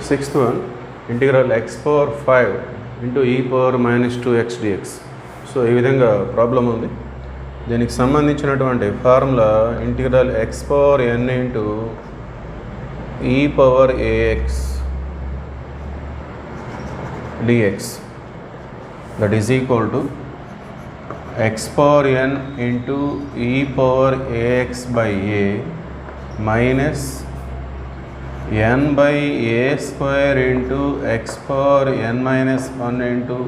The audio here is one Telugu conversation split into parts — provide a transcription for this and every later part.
Sixth one, integral x power 5 into e power minus 2x dx. So ఈ విధంగా ప్రాబ్లం ఉంది. దీనికి సంబంధించినటువంటి formula integral x power n into e power ax dx, that is equal to x power n into e power ax by a minus n by a square into x power n minus 1 into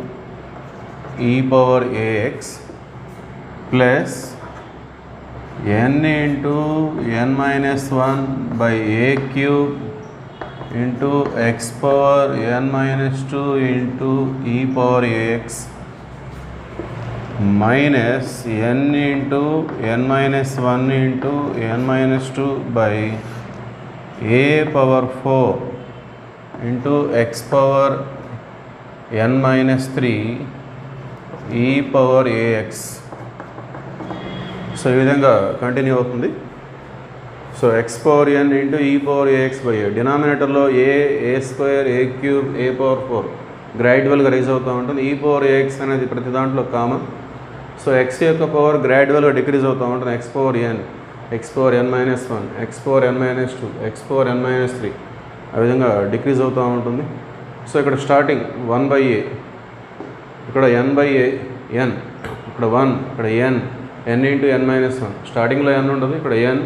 e power ax plus n into n minus 1 by a cube into x power n minus 2 into e power ax minus n into n minus 1 into n minus 2 by a power 4 into x power n minus 3 e power ax. So ఈ విధంగా కంటిన్యూ అవుతుంది. So x power n into e power a x by a, డినామినేటర్లో a square a cube a power 4 గ్రాడ్యువల్గా రైజ్ అవుతూ ఉంటుంది. ఈ పవర్ ఏఎక్స్ అనేది ప్రతి దాంట్లో కామన్. సో ఎక్స్ యొక్క పవర్ గ్రాడ్యువల్గా డిక్రీజ్ అవుతూ ఉంటుంది. X power n, x power ఎన్ మైనస్ 1, ఎక్స్ పవర్ ఎన్ మైనస్ 2, ఎక్స్ పవర్ ఎన్ మైనస్ 3 ఆ విధంగా డిక్రీజ్ అవుతూ ఉంటుంది. సో ఇక్కడ స్టార్టింగ్ 1 బై ఏ, ఇక్కడ ఎన్ బై ఏ ఎన్, ఇక్కడ 1, ఇక్కడ ఎన్, ఎన్ ఇంటూ ఎన్ మైనస్ 1, స్టార్టింగ్లో ఎన్ ఉండదు, ఇక్కడ ఎన్,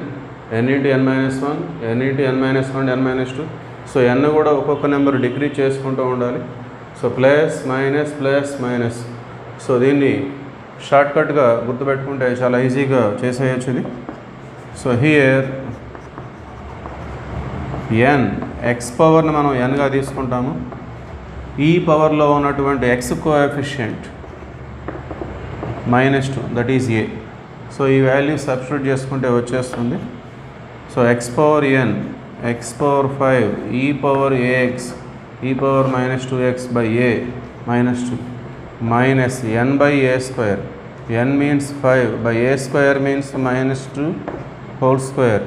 ఎన్ ఇంటూ ఎన్ మైనస్ 1, ఎన్ ఇంటూ ఎన్ మైనస్ 1, ఎన్ మైనస్ 2. సో ఎన్ కూడా ఒక్కొక్క నెంబర్ డిక్రీజ్ చేసుకుంటూ ఉండాలి. So plus minus plus minus. So దీన్ని షార్ట్కట్గా గుర్తుపెట్టుకుంటే చాలా ఈజీగా చేసేయచ్చు ఇది. సో హియర్ ఎన్, ఎక్స్ పవర్ని మనం ఎన్గా తీసుకుంటాము. ఈ పవర్లో ఉన్నటువంటి x coefficient -2, that is a. So ఈ వాల్యూ సబ్స్టిట్యూట్ చేసుకుంటే వచ్చేస్తుంది. So x power n, x power 5 e power a x e power -2x by a -2 minus n by A square, n means 5 by A square means -2 whole square,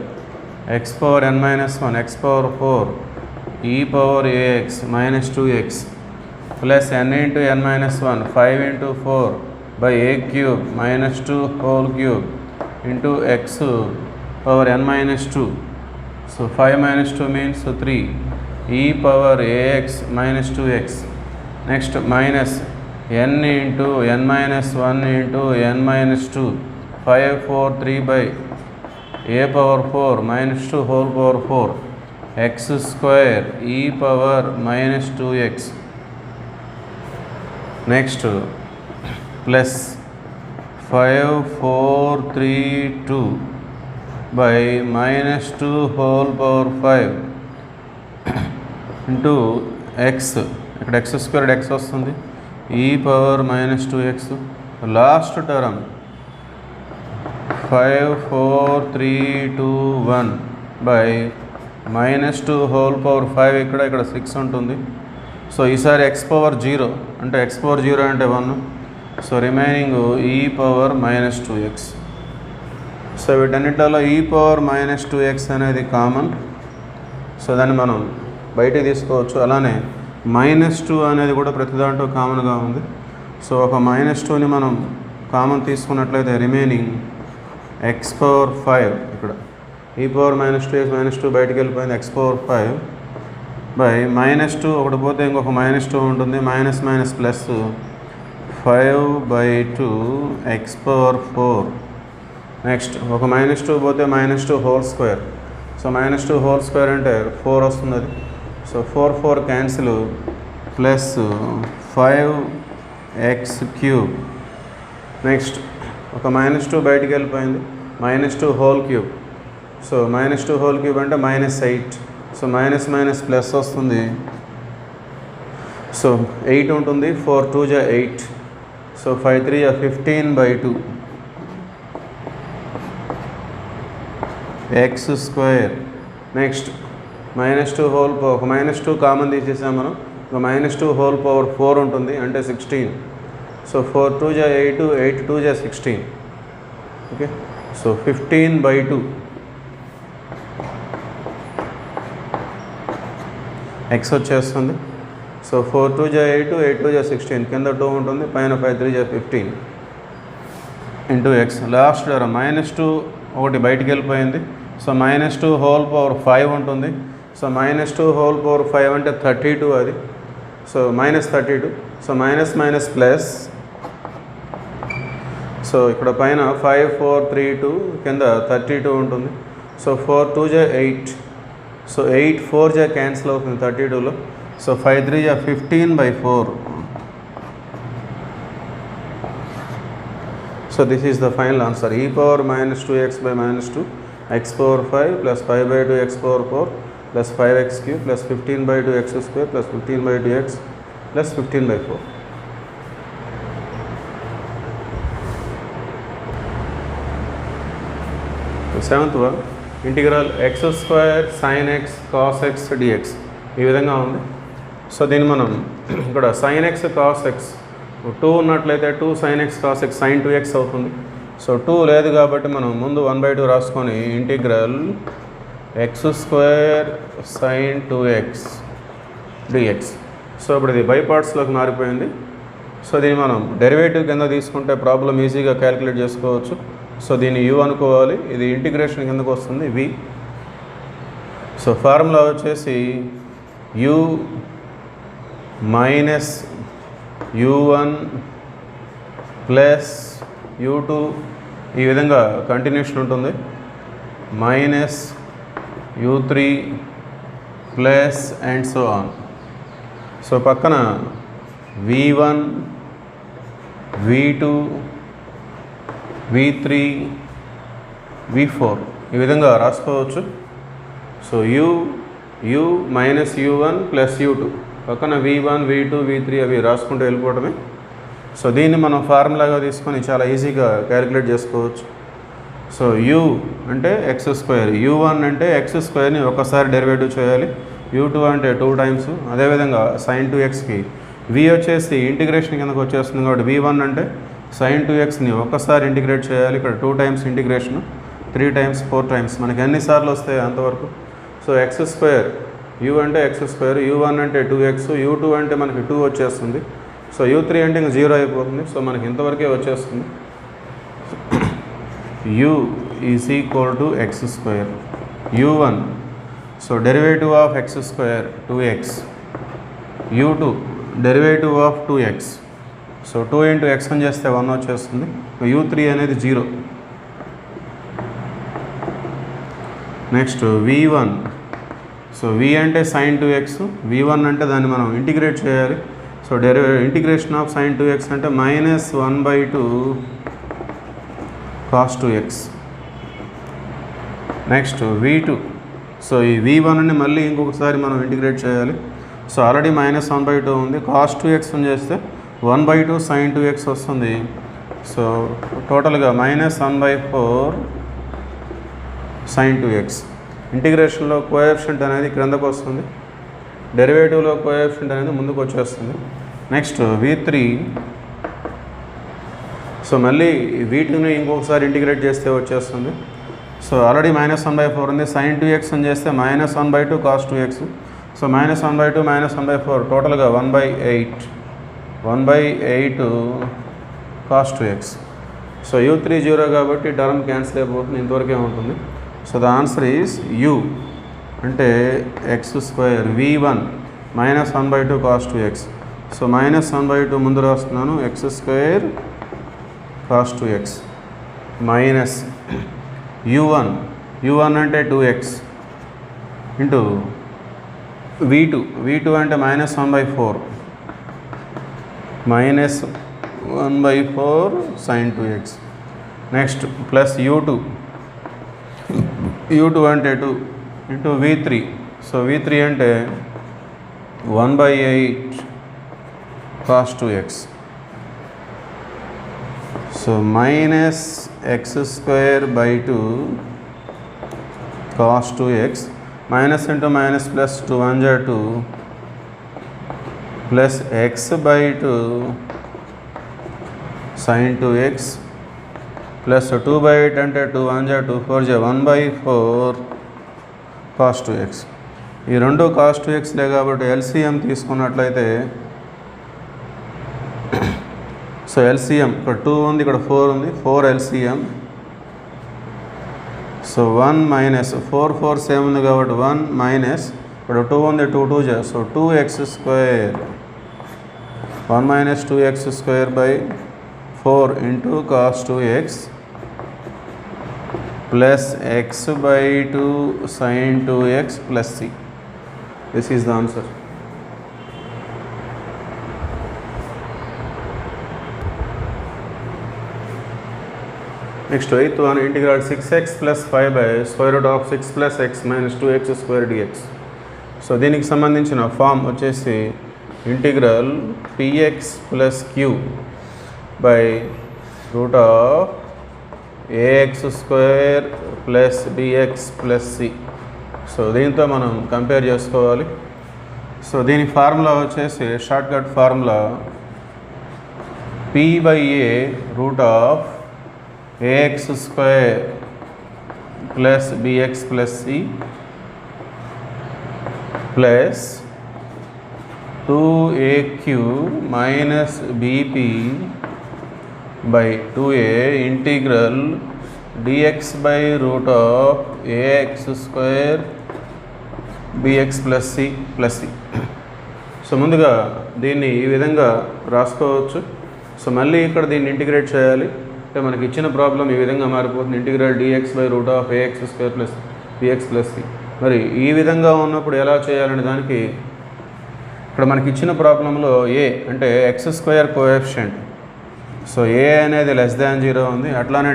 x power n minus 1, x power 4 e power ax minus 2x plus n into n minus 1, 5 into 4 by a cube minus 2 whole cube into x power n minus 2. So 5 minus 2 means 3 e power ax minus 2x. Next minus n into n minus 1 into n minus 2, 5, 4, 3 by a power 4 minus 2 whole power 4 x square e power minus 2x. Next plus 5, 4, 3, 2 by minus 2 whole power 5 into x, ఇక్కడ x squared x వస్తుంది, e power minus 2x. Last term 5, 4, 3, 2, 1 by minus 2 whole power 5, ఇక్కడ 6 ఉంటుంది. సో ఈసారి x పవర్ 0 అంటే x పవర్ 0 అంటే 1. So remaining e power minus 2x. So వీటన్నిటిలో e పవర్ minus 2x అనేది కామన్. సో దాన్ని మనం బయటికి తీసుకోవచ్చు. అలానే -2 అనేది కూడా ప్రతి దాంట్లో కామన్గా ఉంది. సో ఒక -2ని మనం కామన్ తీసుకున్నట్లయితే రిమైనింగ్ x పవర్ 5, ఇక్కడ e పవర్ -2x -2 బయటికి వెళ్ళిపోయింది, x పవర్ 5 బై -2 ఒకటి పోతే ఇంకొక -2 ఉంటుంది, minus minus plus 5/2 x power 4. Next ఒక -2 పోతే -2 whole square. So -2 whole square అంటే 4 వస్తుంది అది. So 4, 4 cancel plus 5x3. Next ఒక -2 బయటికి వెళ్ళిపోయింది, -2 whole cube. So -2 whole cube అంటే -8. సో మైనస్ మైనస్ ప్లస్ వస్తుంది. సో 8 ఉంటుంది, 4 2 జా 8. సో 5 3 జా 15/2 x square. Next -2 whole power, ఒక -2 కామన్ తీసేసాం మనం, ఒక -2 హోల్ పవర్ 4 ఉంటుంది అంటే 16. సో 4 2 జా 8, 8 2 జా 16. Okay, so 15/2. ఎక్స్ వచ్చేస్తుంది. సో 4 2 జా 8, 8 2 జా 16, కింద 2 ఉంటుంది, పైన 5 3 జా 15 ఇంటూ ఎక్స్. లాస్ట్ -2 ఒకటి బయటికి వెళ్ళిపోయింది. సో -2 హోల్ పవర్ 5 ఉంటుంది. సో -2 హోల్ పవర్ 5 అంటే 32 అది. So -32. So minus minus plus. So ఇక్కడ పైన 5 4 3 2, కింద 32 ఉంటుంది. సో 4 2 జా 8. సో 8 4 జా క్యాన్సిల్ అవుతుంది 32లో. సో 5 3 జా 15/4. So this is the final answer. e power -2x/-2 x power 5 plus 5/2 x power 4 plus 5x³ plus 15/2x² plus 15/2x plus 15/4. Seventh one integral x² sin x cos x dx ఈ విధంగా ఉంది. సో దీన్ని మనం ఇక్కడ sin x cos x 2 ఉన్నట్లయితే 2 sin x cos x sin 2x అవుతుంది. సో 2 లేదు కాబట్టి మనం ముందు 1/2 రాసుకొని integral x² sin 2x dx. So ఇప్పుడు ఇది బై పార్ట్స్లోకి మారిపోయింది. సో దీన్ని మనం డెరివేటివ్ కింద తీసుకుంటే ప్రాబ్లం ఈజీగా క్యాలిక్యులేట్ చేసుకోవచ్చు. సో దీన్ని u అనుకోవాలి, ఇది ఇంటిగ్రేషన్ కిందకు వస్తుంది v. సో ఫార్ములా వచ్చేసి u minus u1 plus u2 ఈ విధంగా కంటిన్యూషన్ ఉంటుంది. Minus u3 plus and so on. So పక్కన v1 v2 v3 v4 ఈ విధంగా రాసుకోవచ్చు. So u minus u1 plus u2 పక్కన v1 v2 v3 అవి రాసుకుంటూ వెళ్ళిపోవడమే. సో దీన్ని మనం ఫార్ములాగా తీసుకొని చాలా ఈజీగా క్యాలిక్యులేట్ చేసుకోవచ్చు. సో u అంటే x², u1 అంటే x²ని ఒకసారి డెరివేటివ్ చేయాలి, u2 అంటే 2 టైమ్స్. అదేవిధంగా sin 2xకి v వచ్చేసి ఇంటిగ్రేషన్ కిందకు వచ్చేస్తుంది కాబట్టి v1 అంటే sin 2xని ఒక్కసారి ఇంటిగ్రేట్ చేయాలి. ఇక్కడ 2 టైమ్స్ ఇంటిగ్రేషను, 3 టైమ్స్ 4 టైమ్స్ మనకి ఎన్నిసార్లు వస్తాయి అంతవరకు. సో x², u అంటే x², u1 అంటే 2x, u2 అంటే మనకి 2 వచ్చేస్తుంది. సో u3 అంటే ఇంకా 0 అయిపోతుంది. సో మనకి ఇంతవరకే వచ్చేస్తుంది. u is equal to x², u1 so derivative of x² 2x, u2 derivative of 2x. So 2 into x అని చేస్తే 1 వచ్చేస్తుంది. u3 అనేది 0. Next v1. సో v అంటే sin 2x, v1 అంటే దాన్ని మనం ఇంటిగ్రేట్ చేయాలి. So integration of sin 2x అంటే -1/2 cos 2x. Next v2. So ఈ v1ని మళ్ళీ ఇంకొకసారి మనం ఇంటిగ్రేట్ చేయాలి. సో ఆల్రెడీ -1/2 ఉంది, cos 2x అని చేస్తే 1/2 sin 2x వస్తుంది. సో టోటల్గా -1/4 sin 2x. ఇంటిగ్రేషన్లో కోఎఫిషియంట్ అనేది క్రిందకు వస్తుంది, డెరివేటివ్లో కోఎఫిషియంట్ అనేది ముందుకు వచ్చేస్తుంది. Next v3. సో మళ్ళీ v2ని ఇంకొకసారి ఇంటిగ్రేట్ చేస్తే వచ్చేస్తుంది. సో ఆల్రెడీ -1/4 ఉంది, sin 2x అని చేస్తే -1/2 cos 2x. సో -1/2 -1/4 టోటల్గా 1/8 cos 2x. సో u3 0 కాబట్టి టర్మ్ క్యాన్సిల్ అయిపోతుంది, ఇంతవరకే ఉంటుంది. So the answer is u అంటే x² v1 -1/2 cos 2x. So -1/2 ముందు రాస్తున్నాను, x² cos 2x minus u1 అంటే 2x ఇంటూ v2 అంటే -1/4 sin 2x. Next plus u2 అంటే 2 ఇంటూ v3. సో v3 అంటే 1/8 cos 2x. So -x²/2 cos 2x minus into minus plus 2 1 ja 2 plus x/2 sin 2x plus 2/8 అంటే 2 1 ja 2 4 ja 1/4 cos 2x. ఈ రెండు కాస్ 2xలే కాబట్టి ఎల్సిఎం తీసుకున్నట్లయితే సో ఎల్సిఎం ఇక్కడ 2 ఉంది, ఇక్కడ 4 ఉంది, 4 ఎల్సిఎం. సో 1 మైనస్ 4 4 సేమ్ ఉంది కాబట్టి 1 మైనస్ ఇక్కడ 2 ఉంది, 2 2 జా so 2x square 1 minus 2x square by 4 into cos 2x plus x by 2 sine 2x plus c. This is the answer. Next, 8th one, integral 6x plus 5 by square root of 6 plus x minus 2x square dx. So దీనికి సంబంధించిన ఫామ్ వచ్చేసి integral px plus q by root of ax square plus bx plus c. So దీంతో మనం కంపేర్ చేసుకోవాలి. సో దీని ఫార్ములా వచ్చేసి shortcut formula p by a root of ax square plus bx plus c plus 2aq minus bp by 2a integral dx by root of ax square bx plus c plus c. So ముందుగా దీన్ని ఈ విధంగా రాసుకోవచ్చు. సో మళ్ళీ ఇక్కడ దీన్ని ఇంటిగ్రేట్ చేయాలి. అంటే మనకి ఇచ్చిన ప్రాబ్లం ఈ విధంగా మారిపోతుంది. Integral dx by root of ax square plus bx plus c. మరి ఈ విధంగా ఉన్నప్పుడు ఎలా చేయాలనే దానికి ఇక్కడ మనకి ఇచ్చిన ప్రాబ్లంలో a అంటే x square coefficient. So a అనేది లెస్ దాన్ 0 ఉంది. అట్లానే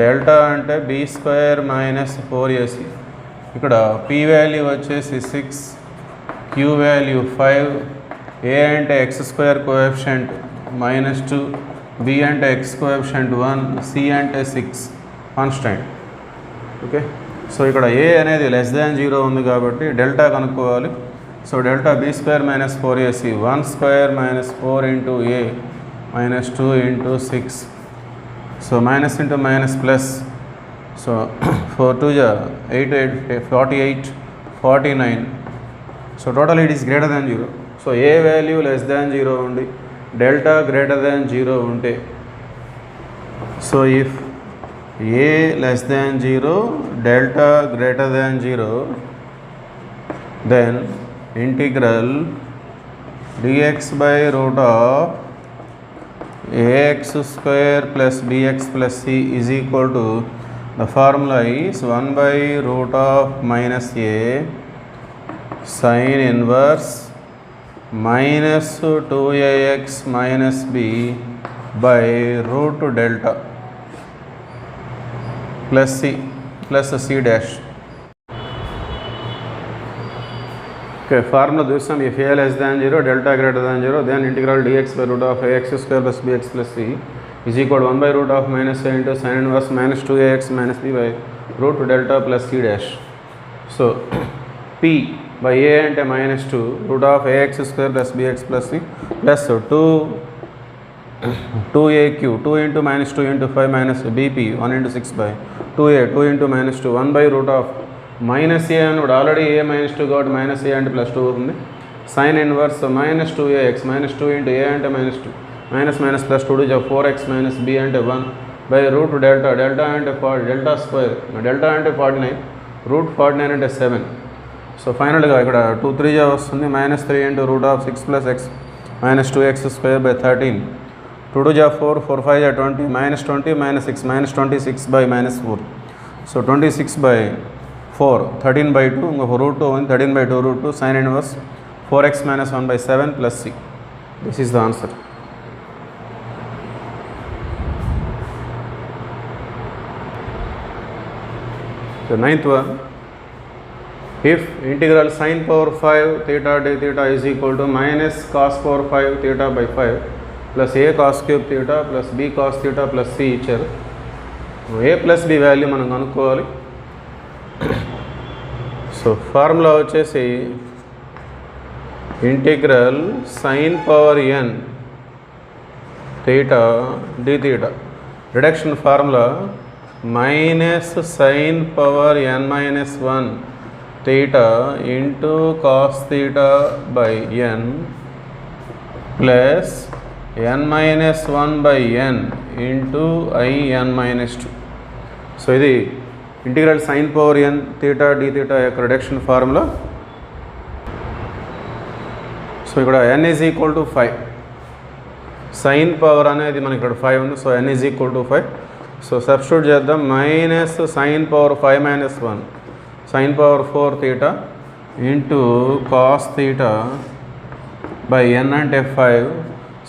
డెల్టా అంటే b స్క్వేర్ మైనస్ 4ac. ఇక్కడ p వాల్యూ వచ్చేసి 6, q వాల్యూ 5, a అంటే x స్క్వేర్ కోఎఫిషియంట్ -2, b అంటే x కోఎఫిషియంట్ 1, c అంటే 6 కాన్స్టెంట్. ఓకే, సో ఇక్కడ a అనేది లెస్ దాన్ 0 ఉంది కాబట్టి డెల్టా కనుక్కోవాలి. So delta b square minus 4ac 1 square minus 4 into a minus 2 into 6. So minus into minus plus. So 4 2 జా 8 8 48 49. So total it is greater than 0. So A value less than 0 ఉండి డెల్టా గ్రేటర్ దాన్ 0 ఉంటే, so if a less than 0 delta greater than 0 then integral dx by root of ax square plus bx plus c is equal to, the formula is 1 by root of minus a sin inverse minus 2ax minus b by root delta plus c dash. Okay, formula చూస్తాం. if a less than 0 delta greater than 0 then integral dx by root of ax square plus bx plus c is equal to 1 by root of minus a into sin inverse minus 2ax minus b by root delta plus c dash. So p by a అంటే -2 root of ax square plus bx plus c plus 2aq 2 into minus 2 into 5 minus bp 1 into 6 by 2a 2 into minus 2 1 by root of minus a and already a minus 2 got minus a and plus 2 ఉంది. sin inverse minus 2ax minus 2 into a అంటే minus 2 minus minus plus 2 to 4x minus b అంటే 1 by root delta అంటే 40 delta square delta అంటే 49 root 49 అంటే 7. సో ఫైనల్గా ఇక్కడ 2 3 వస్తుంది. -3 into root of 6 plus x minus 2x square by 13. 2 2 4 4 5 20 -20 -6 -26 by -4. So 26 by 4 13 by 2 ఇంకొక root 2 ఉంది. 13 by 2 root 2 sin inverse 4x minus 1 by 7 plus c. This is the answer. The ninth one, if integral sin power 5 theta d theta is equal to minus cos power 5 theta by 5 plus a cos cube theta plus b cos theta plus c ఇచ్చారు. a plus b వాల్యూ మనం కనుక్కోవాలి. సో ఫార్ములా వచ్చేసి integral sin power n theta d theta reduction formula minus sin power n minus 1 theta into cos theta by n plus n minus 1 by n into I n minus 2. So ఇది integral sine power n theta d theta యొక్క రిడక్షన్ ఫార్ములా. సో ఇక్కడ n is equal to 5. Sine power అనేది మనకి ఇక్కడ 5 ఉంది. So n is equal to 5. So substitute చేద్దాం. Minus sine power 5 minus 1 sine power 4 theta into cos theta by n అంటే 5.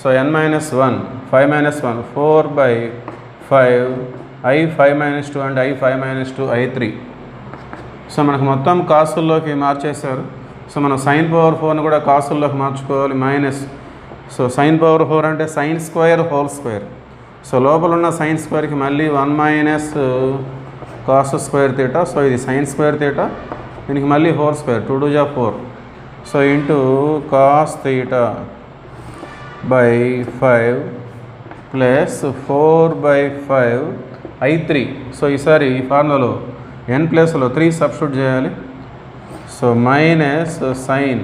So n minus 1 5 minus 1 4 by 5 I 5 minus 2 and I 5 minus 2 I3. So మనకు మొత్తం కాసుల్లోకి మార్చేశారు. సో మనం సైన్ పవర్ 4ని కూడా కాసుల్లోకి మార్చుకోవాలి. మైనస్ సో సైన్ పవర్ 4 అంటే sine square whole square. So లోపల ఉన్న సైన్ స్క్వేర్కి మళ్ళీ 1 minus cos square theta. So ఇది సైన్ స్క్వేర్ థీటా, దీనికి మళ్ళీ హోల్ స్క్వేర్ 2 2 జా 4. So into cos theta by 5 plus 4 by 5 I3. So ఈసారి ఈ ఫార్ములాలో n ప్లేస్లో 3 సబ్స్టిట్యూట్ చేయాలి. సో మైనస్ సైన్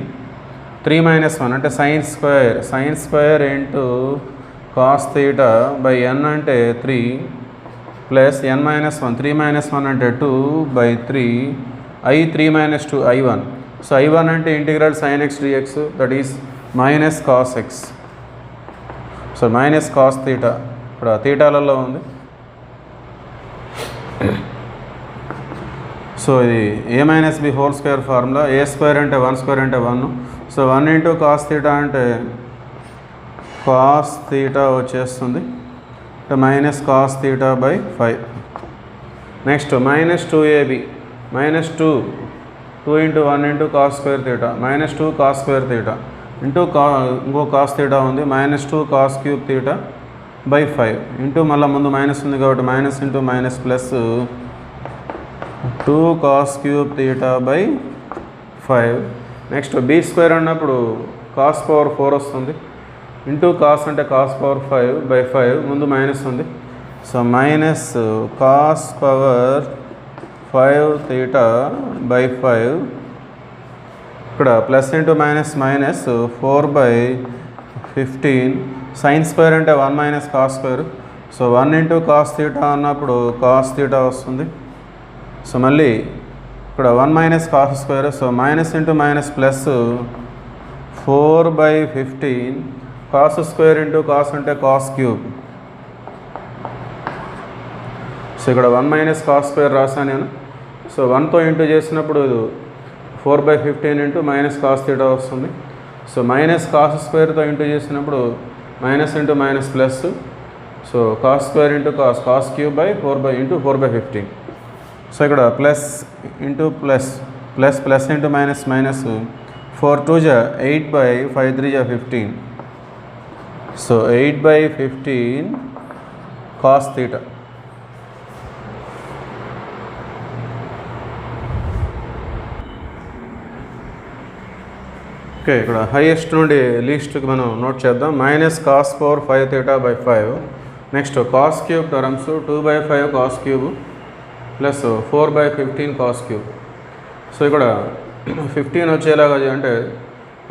3 మైనస్ 1 అంటే sine square into cos theta by n అంటే 3 ప్లస్ n మైనస్ 1 3 మైనస్ 1 అంటే 2 by 3 I3 minus 2 I1. So I1 అంటే integral sine x dx, that is minus cos x. So minus cos theta ఇప్పుడు థీటాలలో ఉంది. సో ఇది a minus b whole square formula. A square అంటే 1 స్క్వేర్ అంటే 1. సో 1 ఇంటూ కాస్ థీటా అంటే కాస్ థీటా వచ్చేస్తుంది minus cos theta by 5. Next minus 2ab minus 2 into 1 into cos square theta minus 2 cos square theta into ఇంకో కాస్ థీటా ఉంది minus 2 cos cube theta by 5 into మళ్ళీ ముందు మైనస్ ఉంది కాబట్టి minus into minus plus 2 cos cube theta by 5. Next B square అన్నప్పుడు కాస్ పవర్ 4 వస్తుంది ఇంటూ కాస్ అంటే కాస్ పవర్ 5 బై 5 ముందు మైనస్ ఉంది. So minus cos power 5 theta by 5 ఇక్కడ plus into minus minus 4 by 15. Sine square అంటే 1 minus cos square. So 1 into cos theta అన్నప్పుడు కాస్ థీటా వస్తుంది. సో మళ్ళీ ఇక్కడ 1 minus cos square. So minus into minus plus 4 by 15 cos square into cos అంటే కాస్ క్యూబ్. సో ఇక్కడ 1 మైనస్ కాస్ స్క్వేర్ రాసాను నేను. సో 1తో ఇంటూ చేసినప్పుడు 4 by 15 into minus cos theta వస్తుంది. సో మైనస్ కాస్ స్క్వేర్తో ఇంటూ చేసినప్పుడు minus into minus plus. So cos square into cos cube by 4 by 15. So ఇక్కడ plus into plus into minus minus 4 2 జా 8 బై 5 3 జా 15. So 8 by 15 cos theta. Okay, ఇక్కడ హైయెస్ట్ నుండి లీస్ట్కి మనం నోట్ చేద్దాం. Minus cos power 5 theta by 5. Next cos cube terms 2 by 5 cos cube plus 4 by 15 cos cube. So ఇక్కడ 15 వచ్చేలాగా అంటే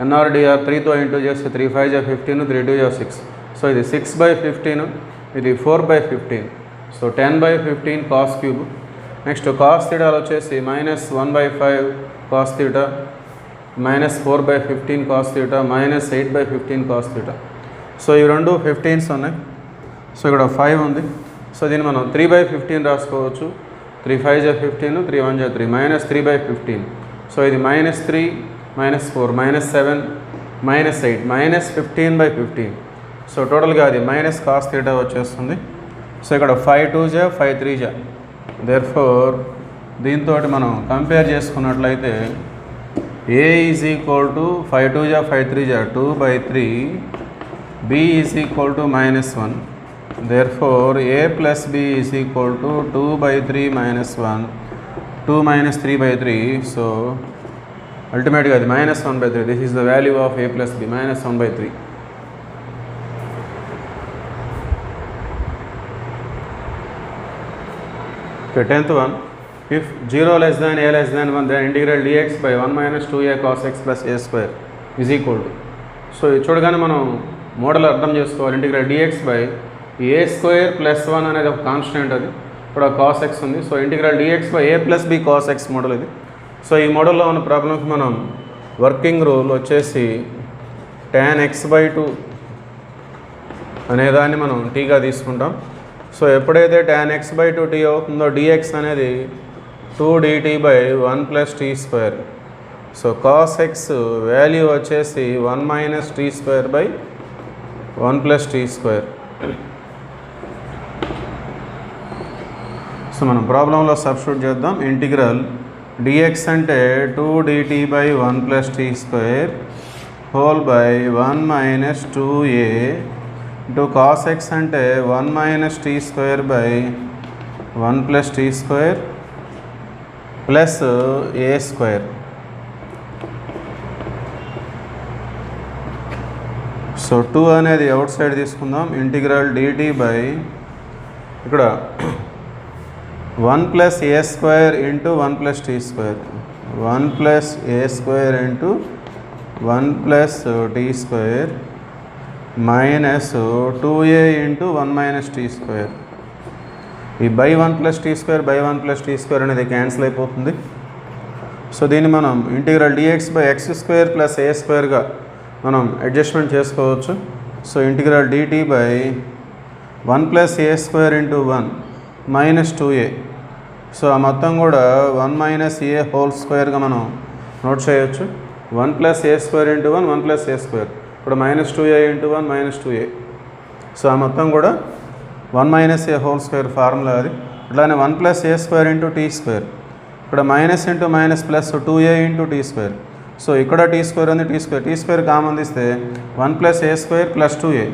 ఎన్ఆర్డిఆర్ 3తో ఇంటూ చేస్తే 3 5 జా 15 3 2 జా 6. సో ఇది 6 బై 15, ఇది 4 by 15. So 10 by 15 cos cube. Next cos థీటాలు వచ్చేసి minus 1 by 5 cos theta minus 4 by 15 cos theta minus 8 by 15 cos theta. So ఈ రెండు 15s ఉన్నాయి. సో ఇక్కడ 5 ఉంది. సో దీన్ని మనం 3 బై 15 రాసుకోవచ్చు. 3 5 జా 15 3 1 జా 3 మైనస్ 3 బై 15. సో ఇది minus 3 minus 4 minus 7 minus 8 minus 15 by 15. So టోటల్గా అది మైనస్ కాస్ థీటా వచ్చేస్తుంది. సో ఇక్కడ 5 2 జా 5 3 జా. దేర్ఫోర్ దీంతో మనం కంపేర్ చేసుకున్నట్లయితే A ఈజ్ ఈక్వల్ టు 5 2 జా 5 3 జా 2 by 3. B is equal to minus 1. Therefore A plus B is equal to 2 by 3 minus 1, 2 minus 3 by 3. So ultimately minus 1 by 3. This is the value of A plus B, minus 1 by 3. Okay, 10th one. If 0 less than a less than 1, then integral dx by 1 minus 2a cos x plus a square is equal to. So ఇది చూడగానే మనం మోడల్ అర్థం చేసుకోవాలి. Integral dx by A square plus 1 అనేది ఒక కాన్స్టెంట్, అది ఇప్పుడు కాస్ ఎక్స్ ఉంది. So integral dx by A plus B cos X model ఇది. సో ఈ మోడల్లో ఉన్న ప్రాబ్లంకి మనం వర్కింగ్ రూల్ వచ్చేసి tan x బై 2 అనేదాన్ని మనం టీగా తీసుకుంటాం. సో ఎప్పుడైతే tan x బై 2 టీ అవుతుందో dx అనేది 2 dt by 1 plus t square. So cos x value వచ్చేసి 1 minus t square by 1 plus t square. So మనం ప్రాబ్లంలో సబ్స్టిట్యూట్ చేద్దాం. ఇంటిగ్రల్ dx అంటే 2 dt by 1 plus t square whole by 1 minus 2a into cos x అంటే 1 minus t square by 1 plus t square plus A square. So 2 అనేది అవుట్ సైడ్ తీసుకుందాం. ఇంటిగ్రల్ dt బై ఇక్కడ 1 ప్లస్ ఏ square into 1 plus t square, 1 plus ఏ square into 1 plus t square minus 2a into 1 minus t square. ఈ by 1 plus t square by 1 plus t square అనేది క్యాన్సిల్ అయిపోతుంది. సో దీన్ని మనం integral dx by x square plus a స్క్వేర్గా మనం అడ్జస్ట్మెంట్ చేసుకోవచ్చు. So integral dt by 1 plus A square into 1 minus 2a. So ఆ మొత్తం కూడా 1 మైనస్ ఏ హోల్ స్క్వేర్గా మనం నోట్ చేయొచ్చు. 1 ప్లస్ ఏ స్క్వేర్ ఇంటూ 1 1 ప్లస్ ఏ స్క్వేర్, ఇప్పుడు minus 2a into 1 minus 2a. So ఆ మొత్తం కూడా 1 మైనస్ ఏ హోల్ స్క్వేర్ ఫార్ములా అది. అట్లానే 1 ప్లస్ ఏ స్క్వేర్ ఇంటూ టీ స్క్వేర్, ఇక్కడ minus into minus plus 2a into tea square. So ఇక్కడ టీ స్క్వేర్ ఉంది, టీ స్క్వేర్ కామన్ తీస్తే 1 ప్లస్ ఏ స్క్వేర్ ప్లస్ 2a.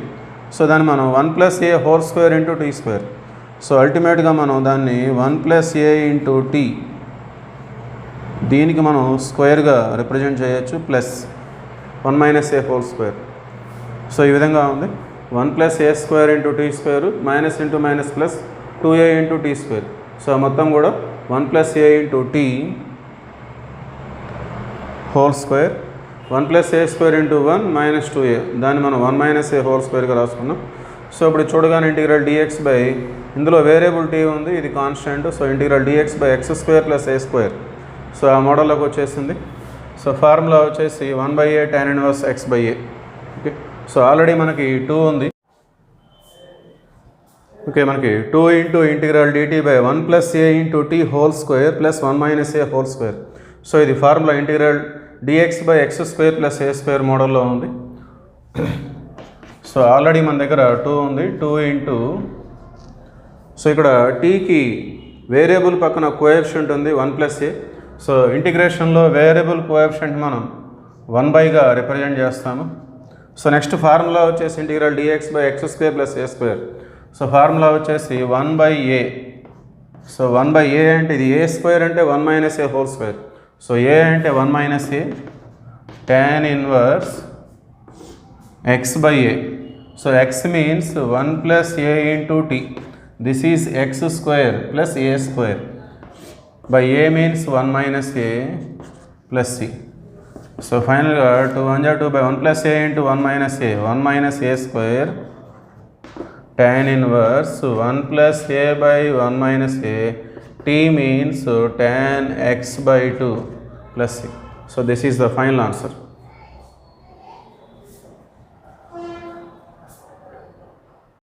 సో దాన్ని మనం 1 plus A whole square into tea square. So అల్టిమేట్గా మనం దాన్ని 1 ప్లస్ ఏ ఇంటూ టీ దీనికి మనం స్క్వేర్గా రిప్రజెంట్ చేయొచ్చు, ప్లస్ 1 మైనస్ ఏ హోల్ స్క్వేర్. సో ఈ విధంగా ఉంది. 1 ప్లస్ ఏ square into tea square minus into minus plus 2a into tea square. So మొత్తం కూడా 1 ప్లస్ ఏ into t whole square, 1 plus ఏ స్క్వేర్ ఇంటూ 1 మైనస్ 2a, దాన్ని మనం 1 మైనస్ ఏ హోల్ స్క్వేర్గా రాసుకున్నాం. సో ఇప్పుడు చూడగానే ఇంటిగ్రల్ dx బై ఇందులో వేరియబుల్ టీ ఉంది, ఇది constant. So integral dx by x square plus A square. So ఆ మోడల్లోకి వచ్చేసింది. సో ఫార్ములా వచ్చేసి 1/a tan inverse x by a. Okay, so already మనకి 2 ఉంది. ఓకే, మనకి 2 into integral dt by 1 plus A into t whole square plus 1 minus A whole square. So ఇది formula integral dx by x square plus A square మోడల్లో ఉంది. సో ఆల్రెడీ మన దగ్గర 2 ఉంది. 2 ఇంటూ, సో ఇక్కడ టీకి వేరియబుల్ పక్కన కోఎఫిషియంట్ ఉంది 1 ప్లస్ ఏ. సో ఇంటిగ్రేషన్లో వేరియబుల్ కోఎఫిషియంట్ మనం 1/గా రిప్రజెంట్ చేస్తాము. సో నెక్స్ట్ ఫార్ములా వచ్చేసి integral dx by x square plus A square. So formula వచ్చేసి 1/a. సో 1/a అంటే ఇది ఏ స్క్వేర్ అంటే 1 minus A whole square. So A అంటే 1 minus A tan inverse x by A. So x means 1 plus A into T, this is x square plus A square by A means 1 minus A plus C. So ఫైనల్గా 2 1 2 by 1 plus A into 1 minus A, 1 minus A square tan inverse 1 plus A by 1 minus A, t means tan x by 2 plus c. So this is the final answer.